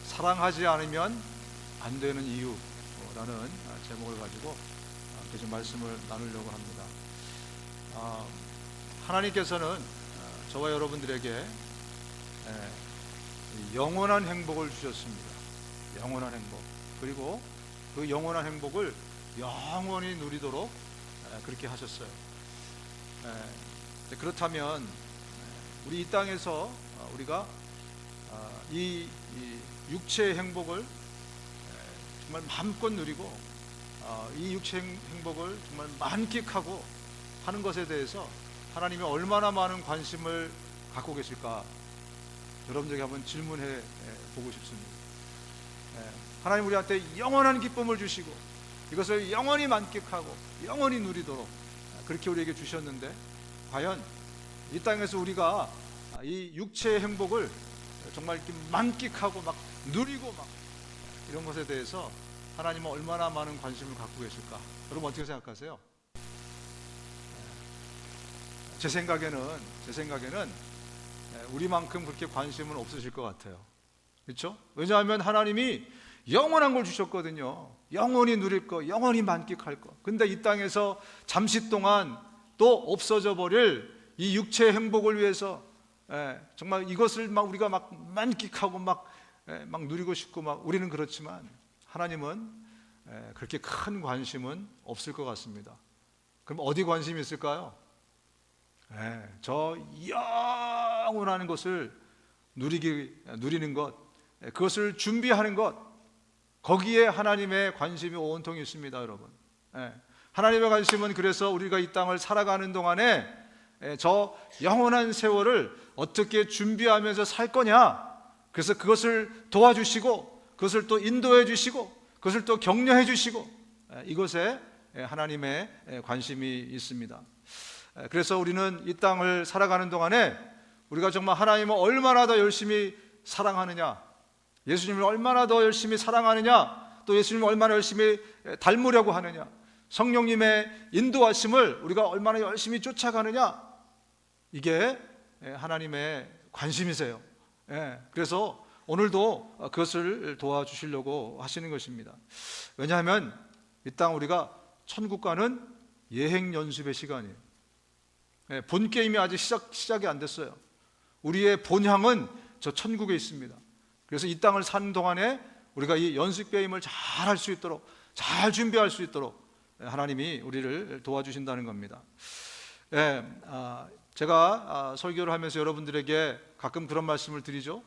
사랑하지 않으면 안 되는 이유라는 제목을 가지고 좀 말씀을 나누려고 합니다. 하나님께서는 저와 여러분들에게 영원한 행복을 주셨습니다. 영원한 행복. 그리고 그 영원한 행복을 영원히 누리도록 그렇게 하셨어요. 그렇다면 우리 이 땅에서 우리가 이 육체의 행복을 정말 마음껏 누리고 이 육체 행복을 정말 만끽하고 하는 것에 대해서 하나님이 얼마나 많은 관심을 갖고 계실까, 여러분들에게 한번 질문해 보고 싶습니다. 하나님 우리한테 영원한 기쁨을 주시고 이것을 영원히 만끽하고 영원히 누리도록 그렇게 우리에게 주셨는데, 과연 이 땅에서 우리가 이 육체의 행복을 정말 이렇게 만끽하고 막 누리고 막 이런 것에 대해서 하나님은 얼마나 많은 관심을 갖고 계실까? 여러분 어떻게 생각하세요? 제 생각에는 우리만큼 그렇게 관심은 없으실 것 같아요. 그렇죠? 왜냐하면 하나님이 영원한 걸 주셨거든요. 영원히 누릴 거, 영원히 만끽할 거. 근데 이 땅에서 잠시 동안 또 없어져 버릴 이 육체의 행복을 위해서 정말 이것을 막 우리가 막 만끽하고 막 누리고 싶고 막 우리는 그렇지만 하나님은 그렇게 큰 관심은 없을 것 같습니다. 그럼 어디 관심이 있을까요? 저 영원한 것을 누리는 것, 그것을 준비하는 것, 거기에 하나님의 관심이 온통이 있습니다, 여러분. 하나님의 관심은 그래서 우리가 이 땅을 살아가는 동안에 저 영원한 세월을 어떻게 준비하면서 살 거냐, 그래서 그것을 도와주시고 그것을 또 인도해 주시고 그것을 또 격려해 주시고 이것에 하나님의 관심이 있습니다. 그래서 우리는 이 땅을 살아가는 동안에 우리가 정말 하나님을 얼마나 더 열심히 사랑하느냐, 예수님을 얼마나 더 열심히 사랑하느냐, 또 예수님을 얼마나 열심히 닮으려고 하느냐, 성령님의 인도하심을 우리가 얼마나 열심히 쫓아가느냐, 이게 하나님의 관심이세요. 그래서 오늘도 그것을 도와주시려고 하시는 것입니다. 왜냐하면 이 땅 우리가 천국 가는 예행 연습의 시간이에요. 본 게임이 아직 시작이 안 됐어요. 우리의 본향은 저 천국에 있습니다. 그래서 이 땅을 사는 동안에 우리가 이 연습 게임을 잘 할 수 있도록, 잘 준비할 수 있도록 하나님이 우리를 도와주신다는 겁니다. 제가 설교를 하면서 여러분들에게 가끔 그런 말씀을 드리죠.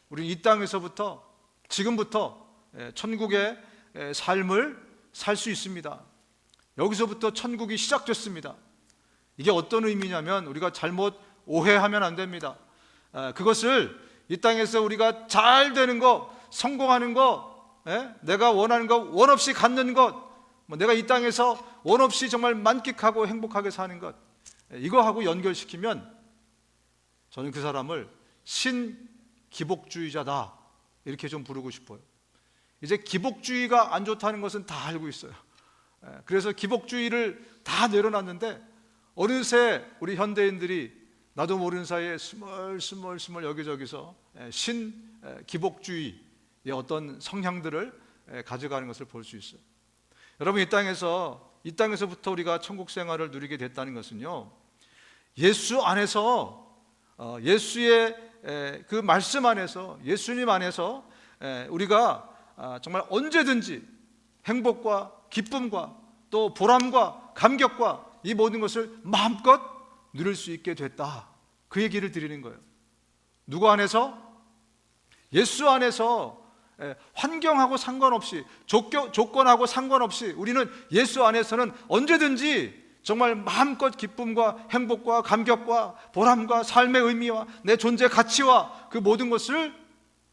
우리 이 땅에서부터 지금부터 천국의 삶을 살 수 있습니다. 여기서부터 천국이 시작됐습니다. 이게 어떤 의미냐면 우리가 잘못 오해하면 안 됩니다. 그것을 이 땅에서 우리가 잘 되는 것, 성공하는 것, 내가 원하는 것 원 없이 갖는 것, 내가 이 땅에서 원 없이 정말 만끽하고 행복하게 사는 것, 이거하고 연결시키면 저는 그 사람을 신기복주의자다 이렇게 좀 부르고 싶어요. 이제 기복주의가 안 좋다는 것은 다 알고 있어요. 그래서 기복주의를 다 내려놨는데 어느새 우리 현대인들이 나도 모르는 사이에 스멀스멀 여기저기서 신기복주의의 어떤 성향들을 가져가는 것을 볼 수 있어요. 여러분 이 땅에서부터 우리가 천국 생활을 누리게 됐다는 것은요, 예수 안에서 예수의 그 말씀 안에서 예수님 안에서 우리가 정말 언제든지 행복과 기쁨과 또 보람과 감격과 이 모든 것을 마음껏 누릴 수 있게 됐다, 그 얘기를 드리는 거예요. 누구 안에서? 예수 안에서 환경하고 상관없이 조건하고 상관없이 우리는 예수 안에서는 언제든지 정말 마음껏 기쁨과 행복과 감격과 보람과 삶의 의미와 내 존재 가치와 그 모든 것을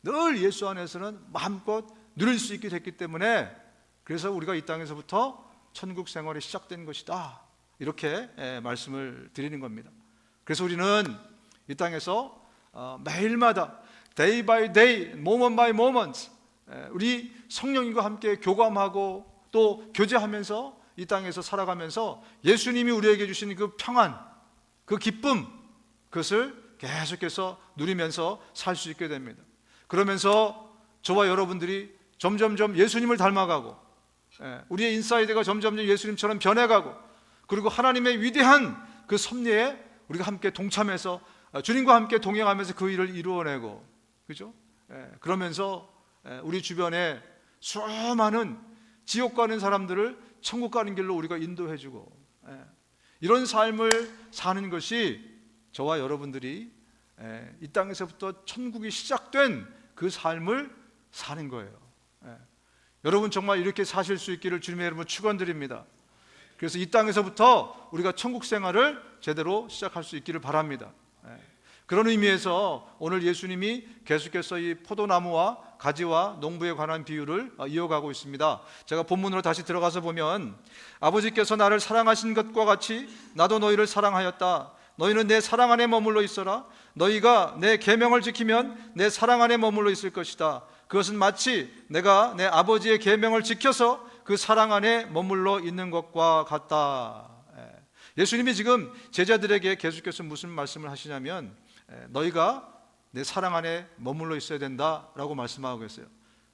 늘 예수 안에서는 마음껏 누릴 수 있게 됐기 때문에, 그래서 우리가 이 땅에서부터 천국 생활이 시작된 것이다, 이렇게 말씀을 드리는 겁니다. 그래서 우리는 이 땅에서 매일마다 day by day, moment by moment 우리 성령님과 함께 교감하고 또 교제하면서 이 땅에서 살아가면서 예수님이 우리에게 주신 그 평안, 그 기쁨, 그것을 계속해서 누리면서 살 수 있게 됩니다. 그러면서 저와 여러분들이 점점점 예수님을 닮아가고, 우리의 인사이드가 점점점 예수님처럼 변해가고, 그리고 하나님의 위대한 그 섭리에 우리가 함께 동참해서 주님과 함께 동행하면서 그 일을 이루어내고, 그죠? 그러면서 우리 주변에 수많은 지옥 가는 사람들을 천국 가는 길로 우리가 인도해주고, 이런 삶을 사는 것이 저와 여러분들이 이 땅에서부터 천국이 시작된 그 삶을 사는 거예요. 여러분 정말 이렇게 사실 수 있기를 주님의 이름으로 축원드립니다. 그래서 이 땅에서부터 우리가 천국 생활을 제대로 시작할 수 있기를 바랍니다. 그런 의미에서 오늘 예수님이 계속해서 이 포도나무와 가지와 농부에 관한 비유를 이어가고 있습니다. 제가 본문으로 다시 들어가서 보면, 아버지께서 나를 사랑하신 것과 같이 나도 너희를 사랑하였다. 너희는 내 사랑 안에 머물러 있어라. 너희가 내 계명을 지키면 내 사랑 안에 머물러 있을 것이다. 그것은 마치 내가 내 아버지의 계명을 지켜서 그 사랑 안에 머물러 있는 것과 같다. 예수님이 지금 제자들에게 계속해서 무슨 말씀을 하시냐면, 너희가 내 사랑 안에 머물러 있어야 된다라고 말씀하고 계세요.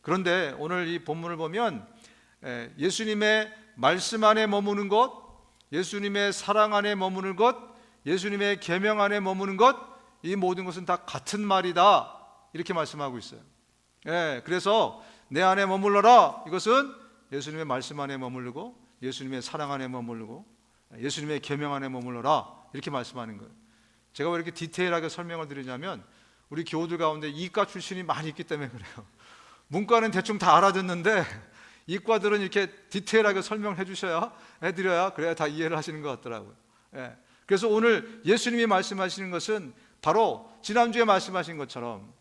그런데 오늘 이 본문을 보면 예수님의 말씀 안에 머무는 것, 예수님의 사랑 안에 머무는 것, 예수님의 계명 안에 머무는 것, 이 모든 것은 다 같은 말이다, 이렇게 말씀하고 있어요. 그래서 내 안에 머물러라, 이것은 예수님의 말씀 안에 머무르고, 예수님의 사랑 안에 머무르고, 예수님의 계명 안에 머물러라, 이렇게 말씀하는 거예요. 제가 왜 이렇게 디테일하게 설명을 드리냐면, 우리 교우들 가운데 이과 출신이 많이 있기 때문에 그래요. 문과는 대충 다 알아듣는데 이과들은 이렇게 디테일하게 설명을 해드려야 그래야 다 이해를 하시는 것 같더라고요. 그래서 오늘 예수님이 말씀하시는 것은 바로 지난주에 말씀하신 것처럼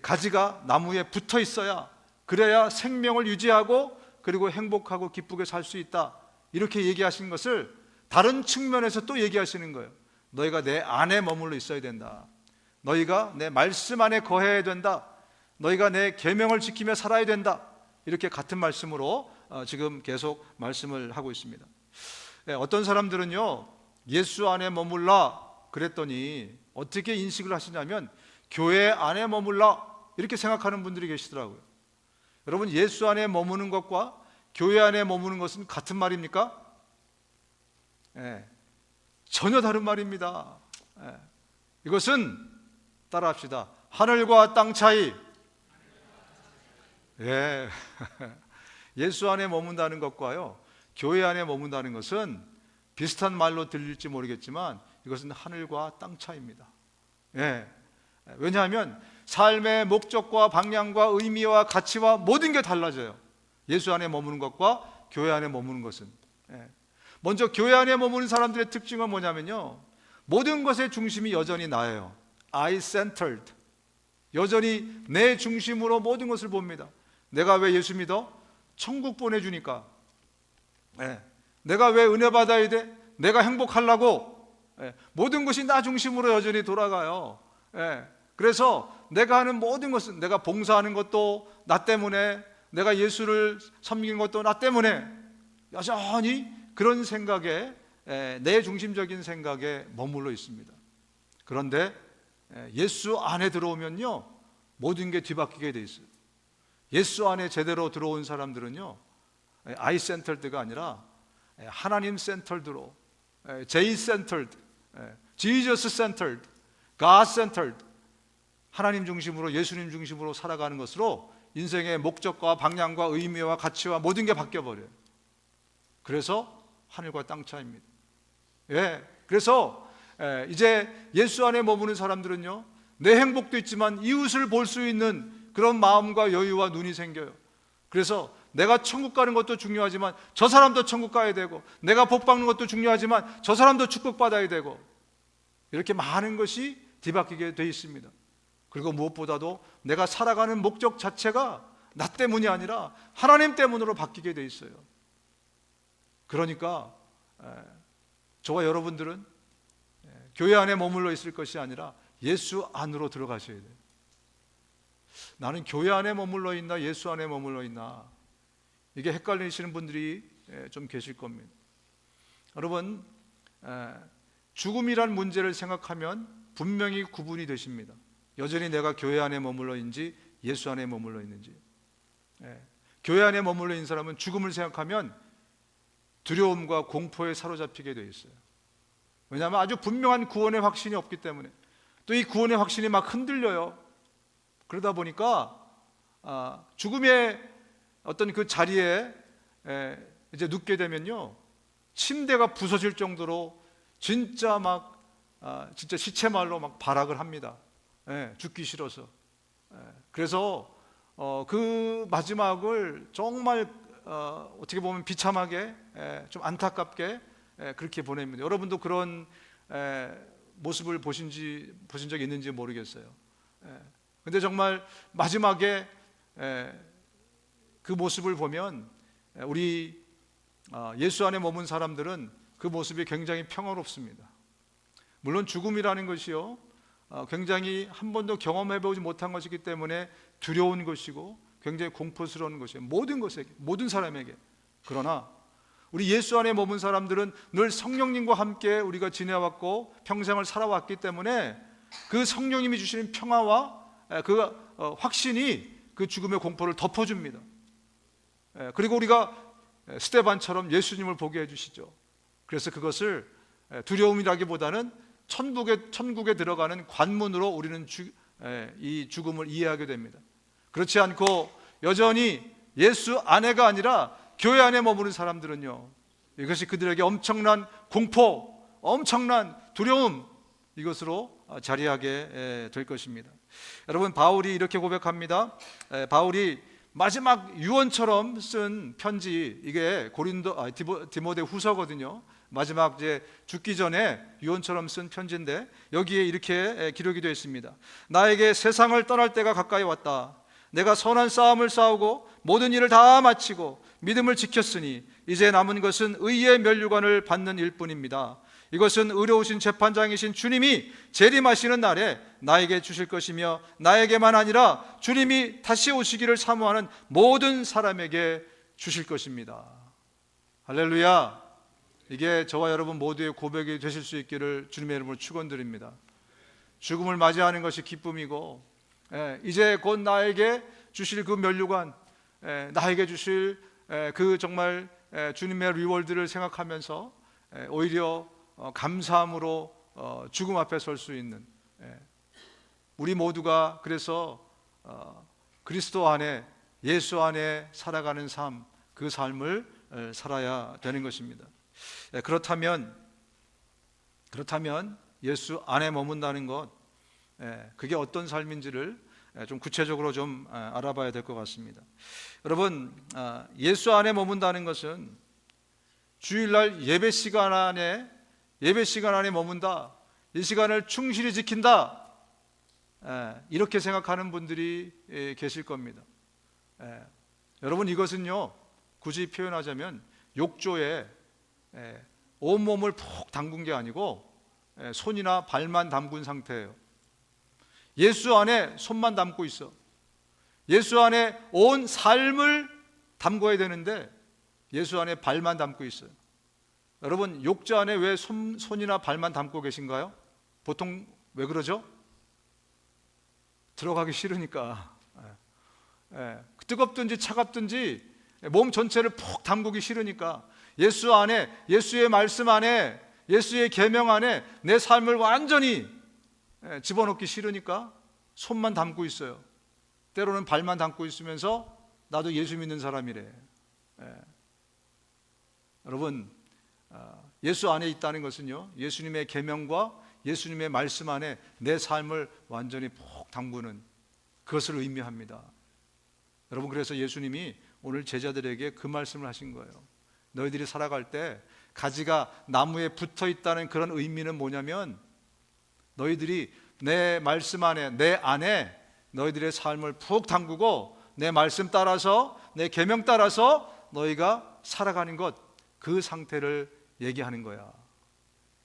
가지가 나무에 붙어 있어야, 그래야 생명을 유지하고 그리고 행복하고 기쁘게 살 수 있다, 이렇게 얘기하신 것을 다른 측면에서 또 얘기하시는 거예요. 너희가 내 안에 머물러 있어야 된다. 너희가 내 말씀 안에 거해야 된다. 너희가 내 계명을 지키며 살아야 된다. 이렇게 같은 말씀으로 지금 계속 말씀을 하고 있습니다. 어떤 사람들은요, 예수 안에 머물라 그랬더니 어떻게 인식을 하시냐면 교회 안에 머물라, 이렇게 생각하는 분들이 계시더라고요. 여러분, 예수 안에 머무는 것과 교회 안에 머무는 것은 같은 말입니까? 전혀 다른 말입니다. 이것은 따라합시다. 하늘과 땅 차이. 예수 안에 머문다는 것과요, 교회 안에 머문다는 것은 비슷한 말로 들릴지 모르겠지만 이것은 하늘과 땅 차이입니다. 왜냐하면 삶의 목적과 방향과 의미와 가치와 모든 게 달라져요. 예수 안에 머무는 것과 교회 안에 머무는 것은. 먼저 교회 안에 머무는 사람들의 특징은 뭐냐면요, 모든 것의 중심이 여전히 나예요. I-centered. 여전히 내 중심으로 모든 것을 봅니다. 내가 왜 예수 믿어? 천국 보내주니까. 내가 왜 은혜 받아야 돼? 내가 행복하려고. 모든 것이 나 중심으로 여전히 돌아가요. 그래서 내가 하는 모든 것은, 내가 봉사하는 것도 나 때문에, 내가 예수를 섬기는 것도 나 때문에, 여전히 그런 생각에, 내 중심적인 생각에 머물러 있습니다. 그런데 예수 안에 들어오면요, 모든 게 뒤바뀌게 돼 있어요. 예수 안에 제대로 들어온 사람들은요, I centered가 아니라 하나님 센터드로, J centered, Jesus centered, God centered, 하나님 중심으로, 예수님 중심으로 살아가는 것으로 인생의 목적과 방향과 의미와 가치와 모든 게 바뀌어버려요. 그래서 하늘과 땅 차이입니다. 그래서 이제 예수 안에 머무는 사람들은요, 내 행복도 있지만 이웃을 볼 수 있는 그런 마음과 여유와 눈이 생겨요. 그래서 내가 천국 가는 것도 중요하지만 저 사람도 천국 가야 되고, 내가 복 받는 것도 중요하지만 저 사람도 축복받아야 되고, 이렇게 많은 것이 뒤바뀌게 돼 있습니다. 그리고 무엇보다도 내가 살아가는 목적 자체가 나 때문이 아니라 하나님 때문으로 바뀌게 돼 있어요. 그러니까 저와 여러분들은 교회 안에 머물러 있을 것이 아니라 예수 안으로 들어가셔야 돼요. 나는 교회 안에 머물러 있나 예수 안에 머물러 있나, 이게 헷갈리시는 분들이 좀 계실 겁니다. 여러분, 죽음이란 문제를 생각하면 분명히 구분이 되십니다. 여전히 내가 교회 안에 머물러 있는지 예수 안에 머물러 있는지. 교회 안에 머물러 있는 사람은 죽음을 생각하면 두려움과 공포에 사로잡히게 되어 있어요. 왜냐하면 아주 분명한 구원의 확신이 없기 때문에. 또 이 구원의 확신이 막 흔들려요. 그러다 보니까 죽음의 어떤 그 자리에 이제 눕게 되면요, 침대가 부서질 정도로 진짜 막 진짜 시체말로 막 발악을 합니다. 죽기 싫어서. 그래서 그 마지막을 정말 어떻게 보면 비참하게, 좀 안타깝게 그렇게 보냅니다. 여러분도 그런 모습을 보신 적이 있는지 모르겠어요. 근데 정말 마지막에 그 모습을 보면 우리 예수 안에 머문 사람들은 그 모습이 굉장히 평화롭습니다. 물론 죽음이라는 것이요, 굉장히 한 번도 경험해보지 못한 것이기 때문에 두려운 것이고 굉장히 공포스러운 것이에요. 모든 것에게, 모든 사람에게. 그러나 우리 예수 안에 머문 사람들은 늘 성령님과 함께 우리가 지내왔고 평생을 살아왔기 때문에 그 성령님이 주시는 평화와 그 확신이 그 죽음의 공포를 덮어줍니다. 그리고 우리가 스데반처럼 예수님을 보게 해주시죠. 그래서 그것을 두려움이라기보다는 천국에 들어가는 관문으로 우리는 이 죽음을 이해하게 됩니다. 그렇지 않고 여전히 예수 안에가 아니라 교회 안에 머무는 사람들은요, 이것이 그들에게 엄청난 공포, 엄청난 두려움, 이것으로 자리하게 될 것입니다. 여러분, 바울이 이렇게 고백합니다. 바울이 마지막 유언처럼 쓴 편지, 이게 디모데 후서거든요. 마지막 이제 죽기 전에 유언처럼 쓴 편지인데 여기에 이렇게 기록이 되어 있습니다. 나에게 세상을 떠날 때가 가까이 왔다. 내가 선한 싸움을 싸우고 모든 일을 다 마치고 믿음을 지켰으니 이제 남은 것은 의의 면류관을 받는 일뿐입니다. 이것은 의로우신 재판장이신 주님이 재림하시는 날에 나에게 주실 것이며 나에게만 아니라 주님이 다시 오시기를 사모하는 모든 사람에게 주실 것입니다. 할렐루야. 이게 저와 여러분 모두의 고백이 되실 수 있기를 주님의 이름으로 축원드립니다. 죽음을 맞이하는 것이 기쁨이고, 이제 곧 나에게 주실 그 면류관, 나에게 주실 그 정말 주님의 리월드를 생각하면서 오히려 감사함으로 죽음 앞에 설 수 있는, 우리 모두가 그래서 그리스도 안에, 예수 안에 살아가는 삶, 그 삶을 살아야 되는 것입니다. 그렇다면 예수 안에 머문다는 것, 그게 어떤 삶인지를 좀 구체적으로 좀 알아봐야 될 것 같습니다. 여러분, 예수 안에 머문다는 것은 주일날 예배 시간 안에 머문다, 이 시간을 충실히 지킨다, 이렇게 생각하는 분들이 계실 겁니다. 여러분, 이것은요, 굳이 표현하자면 욕조에 온몸을 푹 담근 게 아니고 손이나 발만 담근 상태예요. 예수 안에 손만 담고 있어. 예수 안에 온 삶을 담궈야 되는데 예수 안에 발만 담고 있어요. 여러분, 욕조 안에 왜 손이나 발만 담고 계신가요? 보통 왜 그러죠? 들어가기 싫으니까. 뜨겁든지 차갑든지 몸 전체를 푹 담그기 싫으니까. 예수 안에, 예수의 말씀 안에, 예수의 계명 안에 내 삶을 완전히 집어넣기 싫으니까 손만 담고 있어요. 때로는 발만 담고 있으면서 나도 예수 믿는 사람이래. 여러분, 예수 안에 있다는 것은요, 예수님의 계명과 예수님의 말씀 안에 내 삶을 완전히 푹 담그는 그것을 의미합니다. 여러분, 그래서 예수님이 오늘 제자들에게 그 말씀을 하신 거예요. 너희들이 살아갈 때 가지가 나무에 붙어 있다는 그런 의미는 뭐냐면, 너희들이 내 말씀 안에, 내 안에 너희들의 삶을 푹 담그고 내 말씀 따라서, 내 계명 따라서 너희가 살아가는 것, 그 상태를 얘기하는 거야.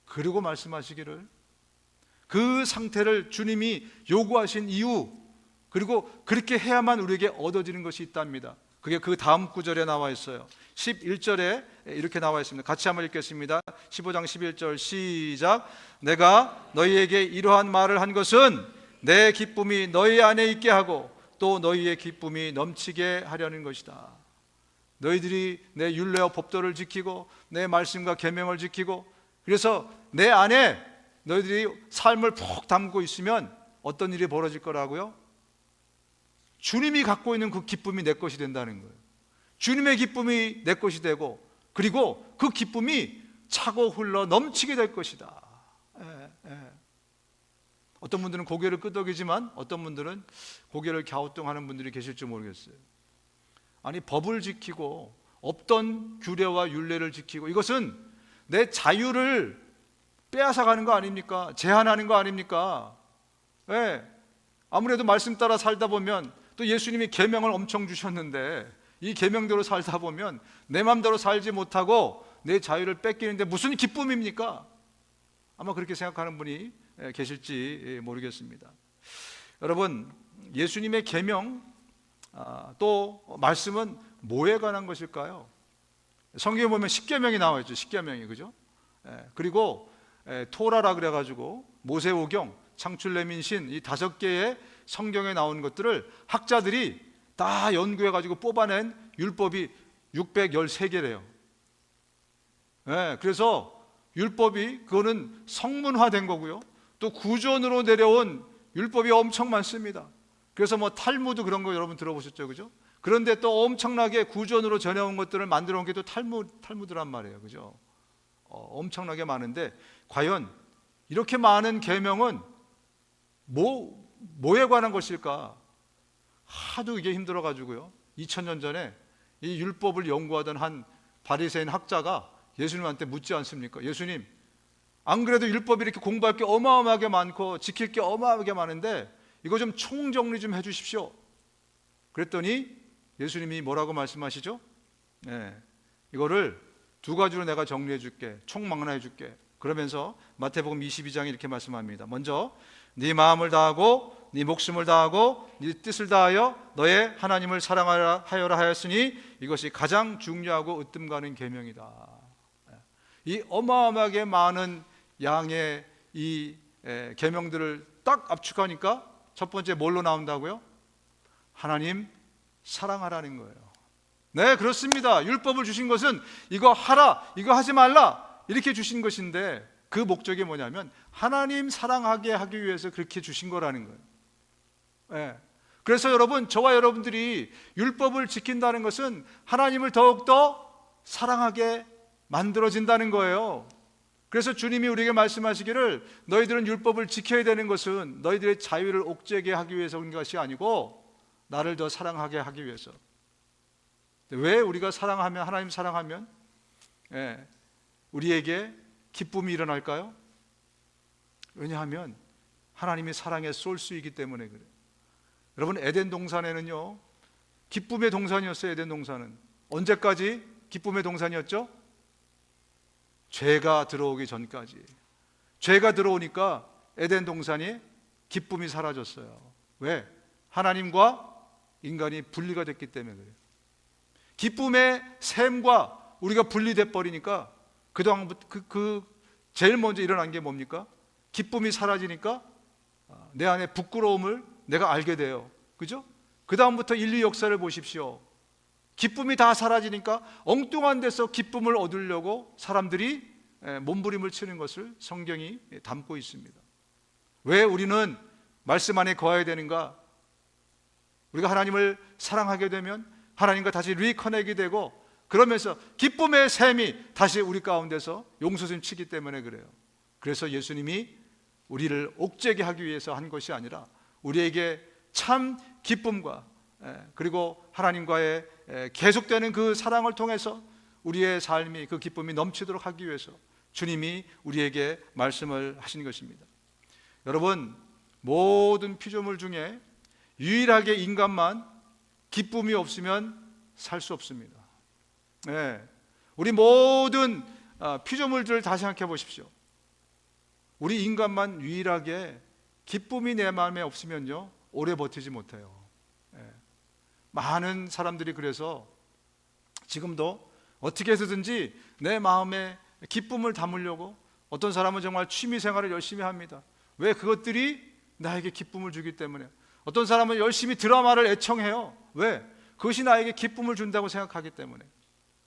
그리고 말씀하시기를, 그 상태를 주님이 요구하신 이유, 그리고 그렇게 해야만 우리에게 얻어지는 것이 있답니다. 그게 그 다음 구절에 나와 있어요. 11절에 이렇게 나와 있습니다. 같이 한번 읽겠습니다. 15장 11절 시작. 내가 너희에게 이러한 말을 한 것은 내 기쁨이 너희 안에 있게 하고 또 너희의 기쁨이 넘치게 하려는 것이다. 너희들이 내 율례와 법도를 지키고 내 말씀과 계명을 지키고, 그래서 내 안에 너희들이 삶을 푹 담고 있으면 어떤 일이 벌어질 거라고요? 주님이 갖고 있는 그 기쁨이 내 것이 된다는 거예요. 주님의 기쁨이 내 것이 되고, 그리고 그 기쁨이 차고 흘러 넘치게 될 것이다. 어떤 분들은 고개를 끄덕이지만 어떤 분들은 고개를 갸우뚱하는 분들이 계실지 모르겠어요. 아니, 법을 지키고 없던 규례와 율례를 지키고, 이것은 내 자유를 빼앗아가는 거 아닙니까? 제한하는 거 아닙니까? 아무래도 말씀 따라 살다 보면, 또 예수님이 계명을 엄청 주셨는데 이 계명대로 살다 보면 내 마음대로 살지 못하고 내 자유를 뺏기는데 무슨 기쁨입니까? 아마 그렇게 생각하는 분이 계실지 모르겠습니다. 여러분, 예수님의 계명, 또 말씀은 뭐에 관한 것일까요? 성경에 보면 십계명이 나와 있죠. 십계명이, 그죠? 그리고 토라라 그래가지고 모세오경, 창출레민신, 이 5개의 성경에 나온 것들을 학자들이 다 연구해가지고 뽑아낸 율법이 613개래요. 그래서 율법이, 그거는 성문화된 거고요, 또 구전으로 내려온 율법이 엄청 많습니다. 그래서 뭐 탈무드 그런 거 여러분 들어보셨죠, 그죠? 그런데 또 엄청나게 구전으로 전해온 것들을 만들어 온 게 또 탈무드란 말이에요, 그죠? 엄청나게 많은데, 과연 이렇게 많은 계명은 뭐에 관한 것일까? 하도 이게 힘들어가지고요, 2000년 전에 이 율법을 연구하던 한 바리새인 학자가 예수님한테 묻지 않습니까? 예수님, 안 그래도 율법이 이렇게 공부할 게 어마어마하게 많고 지킬 게 어마어마하게 많은데 이거 좀 총정리 좀 해주십시오. 그랬더니 예수님이 뭐라고 말씀하시죠? 이거를 2가지로 내가 정리해 줄게, 총망라해 줄게. 그러면서 마태복음 22장에 이렇게 말씀합니다. 먼저, 네 마음을 다하고 네 목숨을 다하고 네 뜻을 다하여 너의 하나님을 사랑하여라 하였으니 이것이 가장 중요하고 으뜸 가는 계명이다. 이 어마어마하게 많은 양의 이 계명들을 딱 압축하니까 첫 번째 뭘로 나온다고요? 하나님 사랑하라는 거예요. 네, 그렇습니다. 율법을 주신 것은 이거 하라, 이거 하지 말라 이렇게 주신 것인데, 그 목적이 뭐냐면 하나님 사랑하게 하기 위해서 그렇게 주신 거라는 거예요. 그래서 여러분, 저와 여러분들이 율법을 지킨다는 것은 하나님을 더욱더 사랑하게 만들어진다는 거예요. 그래서 주님이 우리에게 말씀하시기를, 너희들은 율법을 지켜야 되는 것은 너희들의 자유를 옥죄게 하기 위해서인 것이 아니고 나를 더 사랑하게 하기 위해서. 왜 우리가 사랑하면, 하나님 사랑하면 우리에게 기쁨이 일어날까요? 왜냐하면 하나님이 사랑에 쏠 수 있기 때문에 그래요. 여러분, 에덴 동산에는요, 기쁨의 동산이었어요. 에덴 동산은 언제까지 기쁨의 동산이었죠? 죄가 들어오기 전까지. 죄가 들어오니까 에덴 동산이 기쁨이 사라졌어요. 왜? 하나님과 인간이 분리가 됐기 때문에 그래요. 기쁨의 샘과 우리가 분리돼 버리니까 그동안 제일 먼저 일어난 게 뭡니까? 기쁨이 사라지니까 내 안에 부끄러움을 내가 알게 돼요. 그죠? 그 다음부터 인류 역사를 보십시오. 기쁨이 다 사라지니까 엉뚱한 데서 기쁨을 얻으려고 사람들이 몸부림을 치는 것을 성경이 담고 있습니다. 왜 우리는 말씀 안에 거해야 되는가? 우리가 하나님을 사랑하게 되면 하나님과 다시 리커넥이 되고, 그러면서 기쁨의 샘이 다시 우리 가운데서 용솟음 치기 때문에 그래요. 그래서 예수님이 우리를 옥죄게 하기 위해서 한 것이 아니라 우리에게 참 기쁨과 그리고 하나님과의 계속되는 그 사랑을 통해서 우리의 삶이, 그 기쁨이 넘치도록 하기 위해서 주님이 우리에게 말씀을 하신 것입니다. 여러분, 모든 피조물 중에 유일하게 인간만 기쁨이 없으면 살 수 없습니다. 우리 모든 피조물들을 다 생각해 보십시오. 우리 인간만 유일하게 기쁨이 내 마음에 없으면요, 오래 버티지 못해요. 많은 사람들이 그래서 지금도 어떻게 해서든지 내 마음에 기쁨을 담으려고, 어떤 사람은 정말 취미 생활을 열심히 합니다. 왜? 그것들이 나에게 기쁨을 주기 때문에. 어떤 사람은 열심히 드라마를 애청해요. 왜? 그것이 나에게 기쁨을 준다고 생각하기 때문에.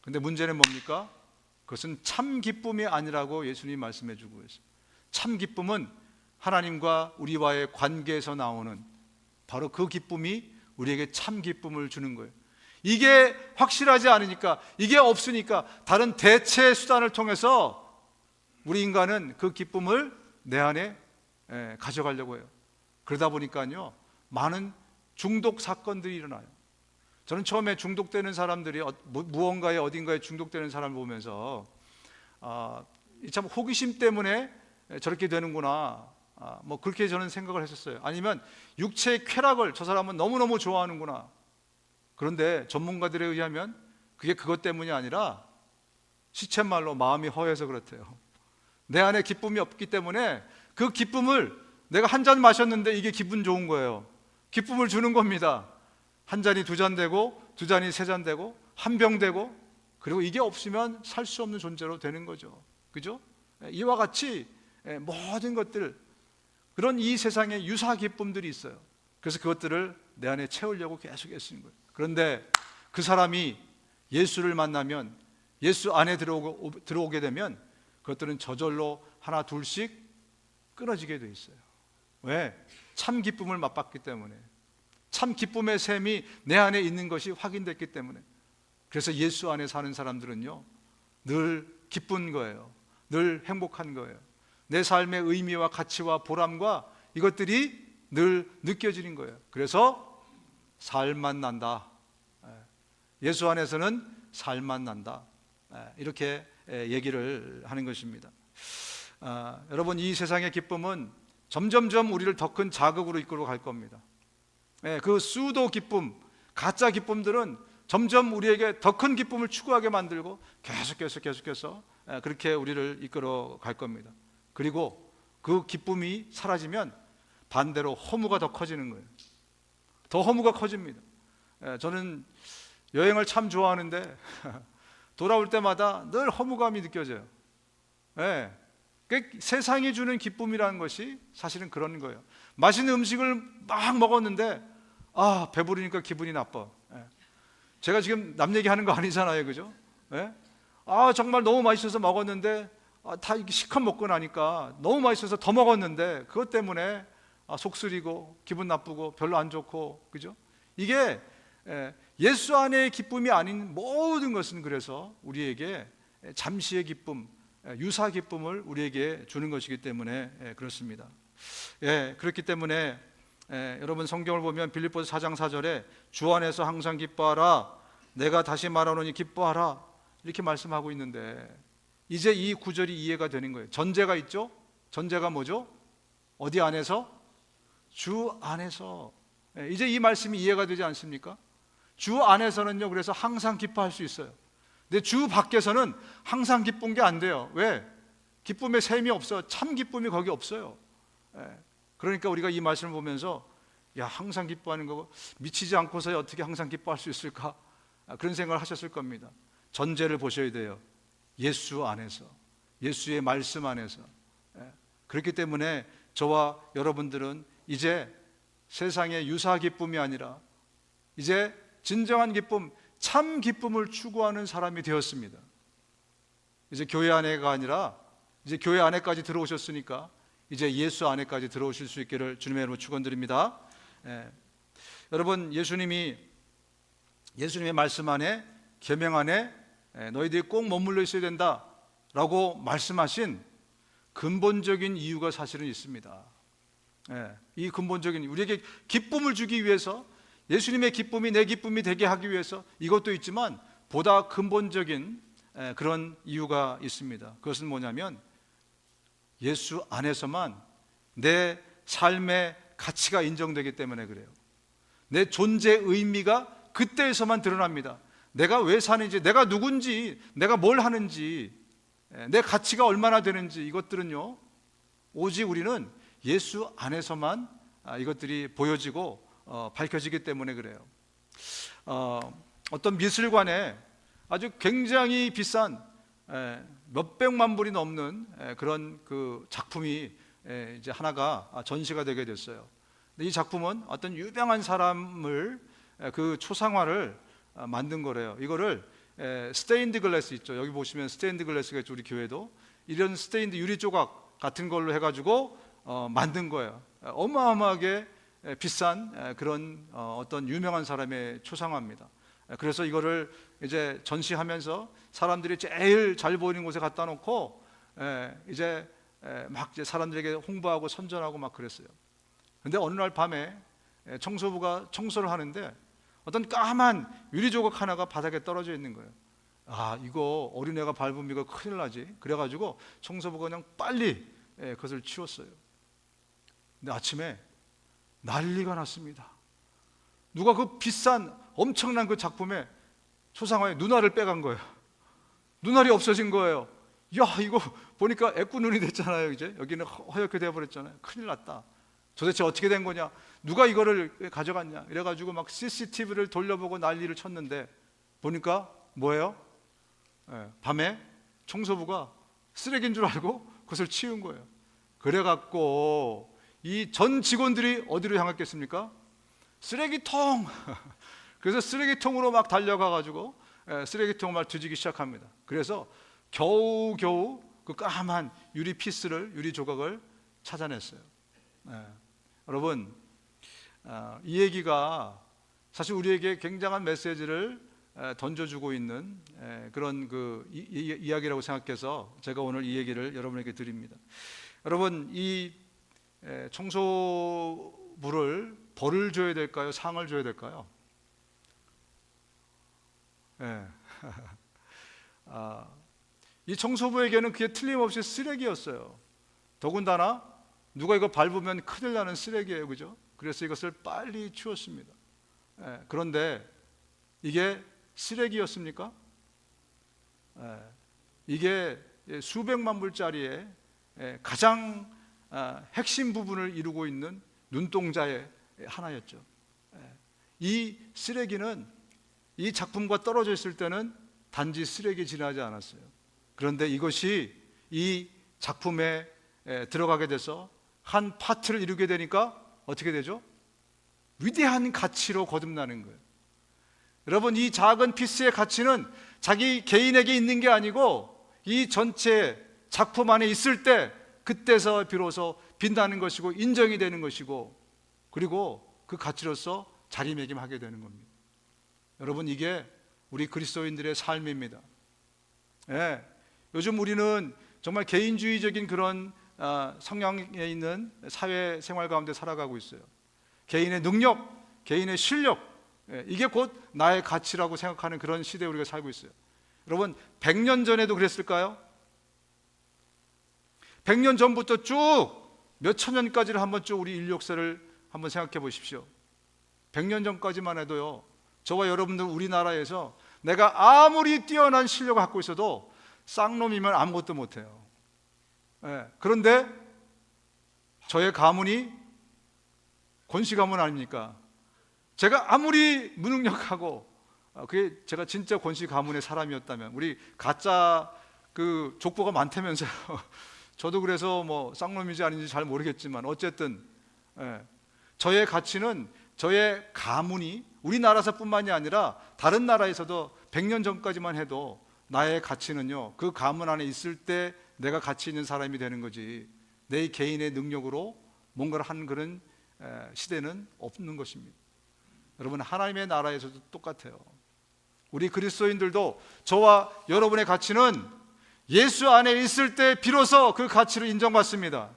근데 문제는 뭡니까? 그것은 참 기쁨이 아니라고 예수님이 말씀해 주고 있어요. 참 기쁨은 하나님과 우리와의 관계에서 나오는 바로 그 기쁨이 우리에게 참 기쁨을 주는 거예요. 이게 확실하지 않으니까, 이게 없으니까 다른 대체 수단을 통해서 우리 인간은 그 기쁨을 내 안에 가져가려고 해요. 그러다 보니까요, 많은 중독 사건들이 일어나요. 저는 처음에 중독되는 사람들이 무언가에 어딘가에 중독되는 사람을 보면서 참 호기심 때문에 저렇게 되는구나, 뭐 그렇게 저는 생각을 했었어요. 아니면 육체의 쾌락을 저 사람은 너무너무 좋아하는구나. 그런데 전문가들에 의하면 그게 그것 때문이 아니라 시쳇말로 마음이 허해서 그렇대요. 내 안에 기쁨이 없기 때문에 그 기쁨을 내가 한 잔 마셨는데 이게 기분 좋은 거예요. 기쁨을 주는 겁니다. 한 잔이 두 잔 되고, 두 잔이 세 잔 되고, 한 병 되고, 그리고 이게 없으면 살 수 없는 존재로 되는 거죠. 그죠? 이와 같이 모든 것들, 그런 이 세상에 유사 기쁨들이 있어요. 그래서 그것들을 내 안에 채우려고 계속 애쓰는 거예요. 그런데 그 사람이 예수를 만나면, 예수 안에 들어오게 되면 그것들은 저절로 하나 둘씩 끊어지게 돼 있어요. 왜? 참 기쁨을 맛봤기 때문에, 참 기쁨의 셈이 내 안에 있는 것이 확인됐기 때문에. 그래서 예수 안에 사는 사람들은요, 늘 기쁜 거예요. 늘 행복한 거예요. 내 삶의 의미와 가치와 보람과 이것들이 늘 느껴지는 거예요. 그래서 살만 난다. 예수 안에서는 살만 난다. 이렇게 얘기를 하는 것입니다. 여러분, 이 세상의 기쁨은 점점점 우리를 더 큰 자극으로 이끌어 갈 겁니다. 그 수도 기쁨, 가짜 기쁨들은 점점 우리에게 더 큰 기쁨을 추구하게 만들고 계속해서 그렇게 우리를 이끌어 갈 겁니다. 그리고 그 기쁨이 사라지면 반대로 허무가 더 커지는 거예요. 더 허무가 커집니다. 저는 여행을 참 좋아하는데 돌아올 때마다 늘 허무감이 느껴져요. 세상이 주는 기쁨이라는 것이 사실은 그런 거예요. 맛있는 음식을 막 먹었는데 배부르니까 기분이 나빠. 제가 지금 남 얘기하는 거 아니잖아요, 그죠? 정말 너무 맛있어서 먹었는데 다 이렇게 실컷 먹고 나니까 너무 맛있어서 더 먹었는데 그것 때문에 속 쓰리고 기분 나쁘고 별로 안 좋고, 그죠? 이게 예수 안의 기쁨이 아닌 모든 것은 그래서 우리에게 잠시의 기쁨, 유사 기쁨을 우리에게 주는 것이기 때문에 그렇습니다. 그렇기 때문에 여러분, 성경을 보면 빌립보서 4장 4절에 주 안에서 항상 기뻐하라, 내가 다시 말하노니 기뻐하라, 이렇게 말씀하고 있는데 이제 이 구절이 이해가 되는 거예요. 전제가 있죠? 전제가 뭐죠? 어디 안에서? 주 안에서. 이제 이 말씀이 이해가 되지 않습니까? 주 안에서는요, 그래서 항상 기뻐할 수 있어요. 근데 주 밖에서는 항상 기쁜 게 안 돼요. 왜? 기쁨의 셈이 없어요. 참 기쁨이 거기 없어요. 그러니까 우리가 이 말씀을 보면서 항상 기뻐하는 거고, 미치지 않고서 어떻게 항상 기뻐할 수 있을까? 그런 생각을 하셨을 겁니다. 전제를 보셔야 돼요. 예수 안에서, 예수의 말씀 안에서. 그렇기 때문에 저와 여러분들은 이제 세상의 유사 기쁨이 아니라 이제 진정한 기쁨, 참 기쁨을 추구하는 사람이 되었습니다. 이제 교회 안에가 아니라 이제 교회 안에까지 들어오셨으니까 이제 예수 안에까지 들어오실 수 있기를 주님의 이름으로 축원드립니다. 여러분, 예수님의 말씀 안에, 계명 안에 너희들이 꼭 머물러 있어야 된다라고 말씀하신 근본적인 이유가 사실은 있습니다. 이 근본적인, 우리에게 기쁨을 주기 위해서, 예수님의 기쁨이 내 기쁨이 되게 하기 위해서 이것도 있지만 보다 근본적인 그런 이유가 있습니다. 그것은 뭐냐면 예수 안에서만 내 삶의 가치가 인정되기 때문에 그래요. 내 존재의 의미가 그때에서만 드러납니다. 내가 왜 사는지, 내가 누군지, 내가 뭘 하는지, 내 가치가 얼마나 되는지, 이것들은요 오직 우리는 예수 안에서만 이것들이 보여지고 밝혀지기 때문에 그래요. 어떤 미술관에 아주 굉장히 비싼 몇백만 불이 넘는 그런 그 작품이 이제 하나가 전시가 되게 됐어요. 근데 이 작품은 어떤 유명한 사람을 그 초상화를 만든 거래요. 이거를 스테인드 글래스 있죠. 여기 보시면 스테인드 글래스가 있죠. 우리 교회도 이런 스테인드 유리 조각 같은 걸로 해가지고 만든 거예요. 어마어마하게 비싼 그런 어떤 유명한 사람의 초상화입니다. 그래서 이거를 이제 전시하면서 사람들이 제일 잘 보이는 곳에 갖다 놓고 이제 막 이제 사람들에게 홍보하고 선전하고 막 그랬어요. 근데 어느 날 밤에 청소부가 청소를 하는데 어떤 까만 유리 조각 하나가 바닥에 떨어져 있는 거예요. 아, 이거 어린애가 밟으면 이거 큰일 나지. 그래가지고 청소부가 그냥 빨리 그것을 치웠어요. 근데 아침에 난리가 났습니다. 누가 그 비싼 엄청난 그 작품에 초상화에 눈알을 빼간 거예요. 눈알이 없어진 거예요. 야, 이거 보니까 애꾸눈이 됐잖아요. 이제 여기는 허옇게 되어버렸잖아요. 큰일 났다. 도대체 어떻게 된 거냐? 누가 이거를 가져갔냐? 이래가지고 막 CCTV를 돌려보고 난리를 쳤는데 보니까 뭐예요? 밤에 청소부가 쓰레기인 줄 알고 그것을 치운 거예요. 그래갖고 이 전 직원들이 어디로 향했겠습니까? 쓰레기통! 그래서 쓰레기통으로 막 달려가가지고 쓰레기통을 막 뒤지기 시작합니다. 그래서 겨우겨우 그 까만 유리 피스를, 유리 조각을 찾아냈어요. 여러분, 이 얘기가 사실 우리에게 굉장한 메시지를 던져주고 있는 그런 그 이야기라고 생각해서 제가 오늘 이 얘기를 여러분에게 드립니다. 여러분, 이 청소부를 벌을 줘야 될까요? 상을 줘야 될까요? 이 청소부에게는 그게 틀림없이 쓰레기였어요. 더군다나 누가 이거 밟으면 큰일 나는 쓰레기예요, 그죠? 그래서 이것을 빨리 치웠습니다. 그런데 이게 쓰레기였습니까? 이게 수백만 불짜리의 가장 핵심 부분을 이루고 있는 눈동자의 하나였죠. 이 쓰레기는 이 작품과 떨어져 있을 때는 단지 쓰레기 지나지 않았어요. 그런데 이것이 이 작품에 들어가게 돼서 한 파트를 이루게 되니까 어떻게 되죠? 위대한 가치로 거듭나는 거예요. 여러분, 이 작은 피스의 가치는 자기 개인에게 있는 게 아니고 이 전체 작품 안에 있을 때 그때서 비로소 빛나는 것이고 인정이 되는 것이고 그리고 그 가치로서 자리매김하게 되는 겁니다. 여러분, 이게 우리 그리스도인들의 삶입니다. 요즘 우리는 정말 개인주의적인 그런 성향에 있는 사회생활 가운데 살아가고 있어요. 개인의 능력, 개인의 실력, 이게 곧 나의 가치라고 생각하는 그런 시대에 우리가 살고 있어요. 여러분, 100년 전에도 그랬을까요? 100년 전부터 쭉 몇천 년까지를 한번 쭉 우리 인류 역사를 한번 생각해 보십시오. 100년 전까지만 해도요, 저와 여러분들 우리나라에서 내가 아무리 뛰어난 실력을 갖고 있어도 쌍놈이면 아무것도 못해요. 그런데 저의 가문이 권씨 가문 아닙니까? 제가 아무리 무능력하고 그게 제가 진짜 권씨 가문의 사람이었다면, 우리 가짜 그 족보가 많다면서요. 저도 그래서 뭐 쌍놈인지 아닌지 잘 모르겠지만 어쨌든 저의 가치는 저의 가문이 우리나라에서뿐만이 아니라 다른 나라에서도 100년 전까지만 해도 나의 가치는요, 그 가문 안에 있을 때 내가 가치 있는 사람이 되는 거지 내 개인의 능력으로 뭔가를 하는 그런 시대는 없는 것입니다. 여러분, 하나님의 나라에서도 똑같아요. 우리 그리스도인들도 저와 여러분의 가치는 예수 안에 있을 때 비로소 그 가치를 인정받습니다.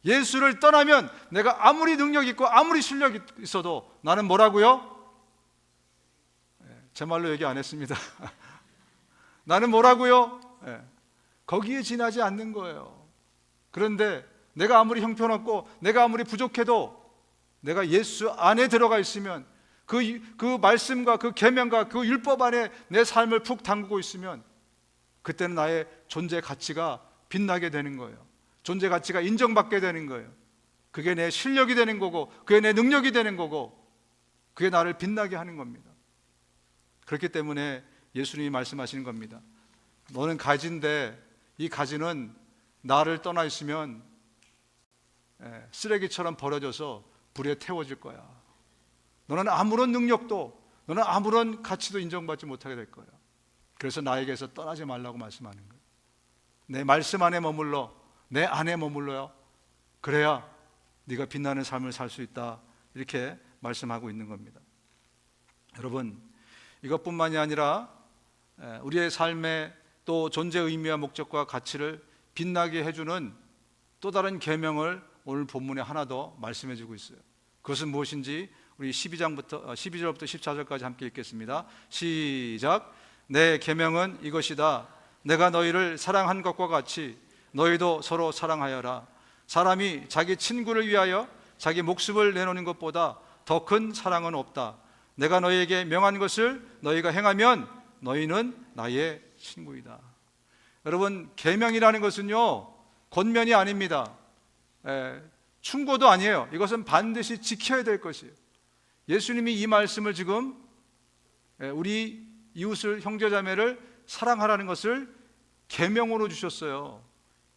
예수를 떠나면 내가 아무리 능력 있고 아무리 실력이 있어도 나는 뭐라고요? 제 말로 얘기 안 했습니다. 나는 뭐라고요? 거기에 지나지 않는 거예요. 그런데 내가 아무리 형편없고 내가 아무리 부족해도 내가 예수 안에 들어가 있으면 그 말씀과 그 계명과 그 율법 안에 내 삶을 푹 담그고 있으면 그때는 나의 존재 가치가 빛나게 되는 거예요. 존재 가치가 인정받게 되는 거예요. 그게 내 실력이 되는 거고 그게 내 능력이 되는 거고 그게 나를 빛나게 하는 겁니다. 그렇기 때문에 예수님이 말씀하시는 겁니다. 너는 가지인데 이 가지는 나를 떠나 있으면 쓰레기처럼 버려져서 불에 태워질 거야. 너는 아무런 능력도, 너는 아무런 가치도 인정받지 못하게 될 거야. 그래서 나에게서 떠나지 말라고 말씀하는 거예요. 내 말씀 안에 머물러, 내 안에 머물러요. 그래야 네가 빛나는 삶을 살 수 있다, 이렇게 말씀하고 있는 겁니다. 여러분, 이것뿐만이 아니라 우리의 삶의 또 존재 의미와 목적과 가치를 빛나게 해주는 또 다른 계명을 오늘 본문에 하나 더 말씀해 주고 있어요. 그것은 무엇인지 우리 12절부터 14절까지 함께 읽겠습니다. 시작. 내 계명은 이것이다. 내가 너희를 사랑한 것과 같이 너희도 서로 사랑하여라. 사람이 자기 친구를 위하여 자기 목숨을 내놓는 것보다 더 큰 사랑은 없다. 내가 너희에게 명한 것을 너희가 행하면 너희는 나의 친구이다. 여러분, 계명이라는 것은요, 권면이 아닙니다. 충고도 아니에요. 이것은 반드시 지켜야 될 것이에요. 예수님이 이 말씀을 지금 우리 이웃을, 형제자매를 사랑하라는 것을 계명으로 주셨어요.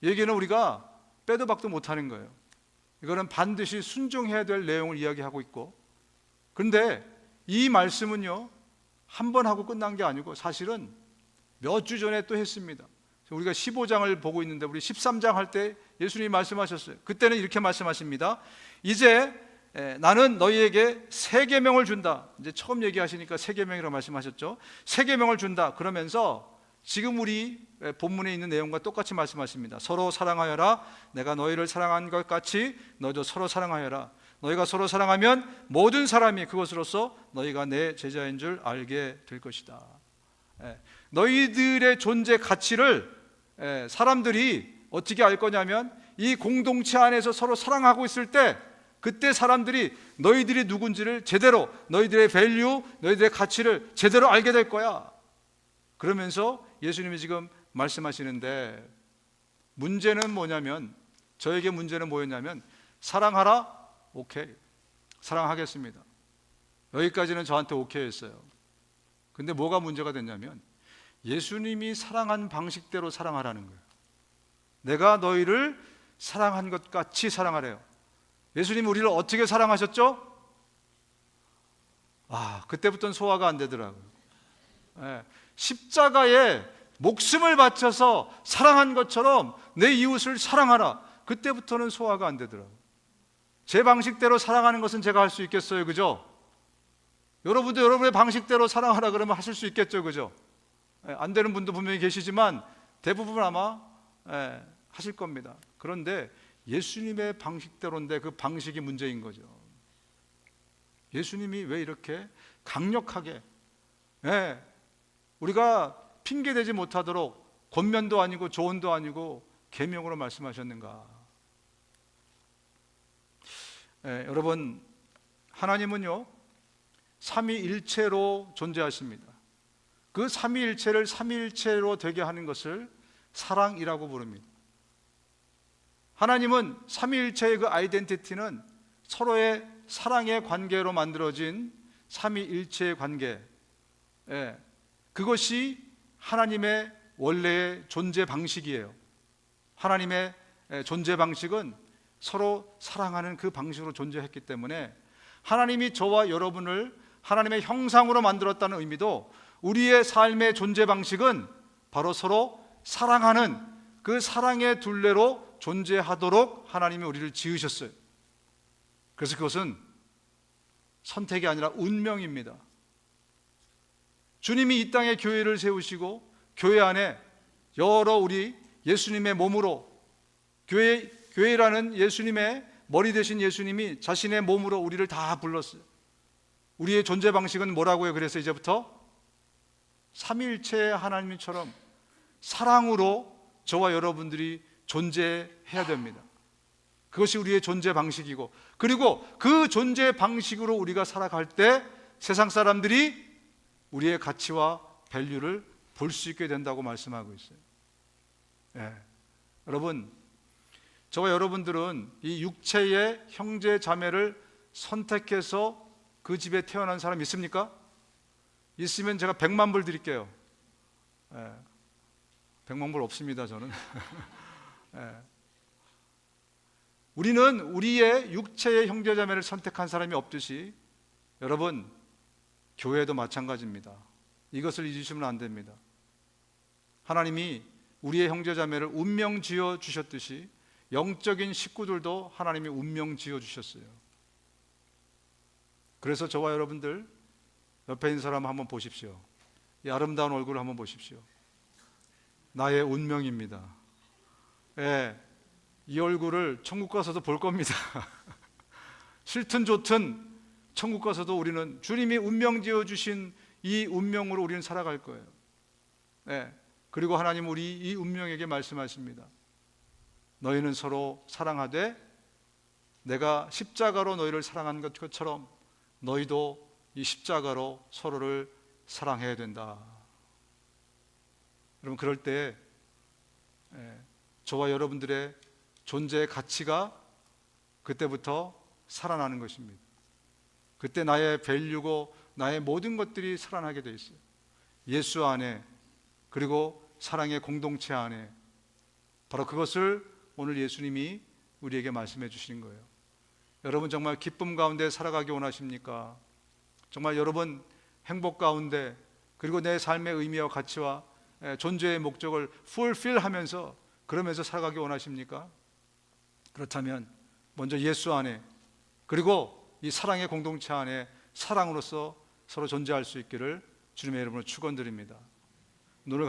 여기는 우리가 빼도 박도 못하는 거예요. 이거는 반드시 순종해야 될 내용을 이야기하고 있고, 그런데 이 말씀은요, 한 번 하고 끝난 게 아니고 사실은 몇 주 전에 또 했습니다. 우리가 15장을 보고 있는데 우리 13장 할 때 예수님이 말씀하셨어요. 그때는 이렇게 말씀하십니다. 이제 나는 너희에게 새 계명을 준다. 이제 처음 얘기하시니까 새 계명이라고 말씀하셨죠. 새 계명을 준다. 그러면서 지금 우리 본문에 있는 내용과 똑같이 말씀하십니다. 서로 사랑하여라. 내가 너희를 사랑한 것 같이 너희도 서로 사랑하여라. 너희가 서로 사랑하면 모든 사람이 그것으로서 너희가 내 제자인 줄 알게 될 것이다. 너희들의 존재 가치를 사람들이 어떻게 알 거냐면 이 공동체 안에서 서로 사랑하고 있을 때, 그때 사람들이 너희들이 누군지를 제대로, 너희들의 밸류, 너희들의 가치를 제대로 알게 될 거야. 그러면서 예수님이 지금 말씀하시는데, 문제는 뭐냐면, 저에게 문제는 뭐였냐면, 사랑하라? 오케이, 사랑하겠습니다. 여기까지는 저한테 오케이 했어요. 근데 뭐가 문제가 됐냐면, 예수님이 사랑한 방식대로 사랑하라는 거예요. 내가 너희를 사랑한 것 같이 사랑하래요. 예수님이 우리를 어떻게 사랑하셨죠? 그때부터는 소화가 안 되더라고요. 십자가에 목숨을 바쳐서 사랑한 것처럼 내 이웃을 사랑하라. 그때부터는 소화가 안 되더라고요. 제 방식대로 사랑하는 것은 제가 할 수 있겠어요, 그죠? 여러분도 여러분의 방식대로 사랑하라 그러면 하실 수 있겠죠, 그죠? 안 되는 분도 분명히 계시지만 대부분 아마 하실 겁니다. 그런데 예수님의 방식대로인데 그 방식이 문제인 거죠. 예수님이 왜 이렇게 강력하게 우리가 핑계대지 못하도록 권면도 아니고 조언도 아니고 계명으로 말씀하셨는가? 여러분, 하나님은요 삼위일체로 존재하십니다. 그 삼위일체를 삼위일체로 되게 하는 것을 사랑이라고 부릅니다. 하나님은 삼위일체의 그 아이덴티티는 서로의 사랑의 관계로 만들어진 삼위일체의 관계, 그것이 하나님의 원래의 존재 방식이에요. 하나님의 존재 방식은 서로 사랑하는 그 방식으로 존재했기 때문에 하나님이 저와 여러분을 하나님의 형상으로 만들었다는 의미도, 우리의 삶의 존재 방식은 바로 서로 사랑하는 그 사랑의 둘레로 존재하도록 하나님이 우리를 지으셨어요. 그래서 그것은 선택이 아니라 운명입니다. 주님이 이 땅에 교회를 세우시고 교회 안에 여러 우리 예수님의 몸으로, 교회라는 예수님의 머리 되신 예수님이 자신의 몸으로 우리를 다 불렀어요. 우리의 존재 방식은 뭐라고요? 그래서 이제부터 삼위일체의 하나님처럼 사랑으로 저와 여러분들이 존재해야 됩니다. 그것이 우리의 존재 방식이고, 그리고 그 존재 방식으로 우리가 살아갈 때 세상 사람들이 우리의 가치와 밸류를 볼 수 있게 된다고 말씀하고 있어요. 여러분, 저와 여러분들은 이 육체의 형제 자매를 선택해서 그 집에 태어난 사람 있습니까? 있으면 제가 100만 불 드릴게요. 100만 불 없습니다, 저는. 우리는 우리의 육체의 형제자매를 선택한 사람이 없듯이 여러분 교회도 마찬가지입니다. 이것을 잊으시면 안 됩니다. 하나님이 우리의 형제자매를 운명 지어 주셨듯이 영적인 식구들도 하나님이 운명 지어 주셨어요. 그래서 저와 여러분들 옆에 있는 사람 한번 보십시오. 이 아름다운 얼굴을 한번 보십시오. 나의 운명입니다. 예, 이 얼굴을 천국 가서도 볼 겁니다. 싫든 좋든 천국 가서도 우리는 주님이 운명 지어주신 이 운명으로 우리는 살아갈 거예요. 예, 그리고 하나님 우리 이 운명에게 말씀하십니다. 너희는 서로 사랑하되 내가 십자가로 너희를 사랑한 것처럼 너희도 이 십자가로 서로를 사랑해야 된다. 여러분 그럴 때 저와 여러분들의 존재의 가치가 그때부터 살아나는 것입니다. 그때 나의 밸류고 나의 모든 것들이 살아나게 돼 있어요. 예수 안에, 그리고 사랑의 공동체 안에. 바로 그것을 오늘 예수님이 우리에게 말씀해 주시는 거예요. 여러분 정말 기쁨 가운데 살아가기 원하십니까? 정말 여러분 행복 가운데, 그리고 내 삶의 의미와 가치와 존재의 목적을 풀필하면서 그러면서 살아가기 원하십니까? 그렇다면 먼저 예수 안에, 그리고 이 사랑의 공동체 안에 사랑으로서 서로 존재할 수 있기를 주님의 이름으로 축원드립니다. 눈을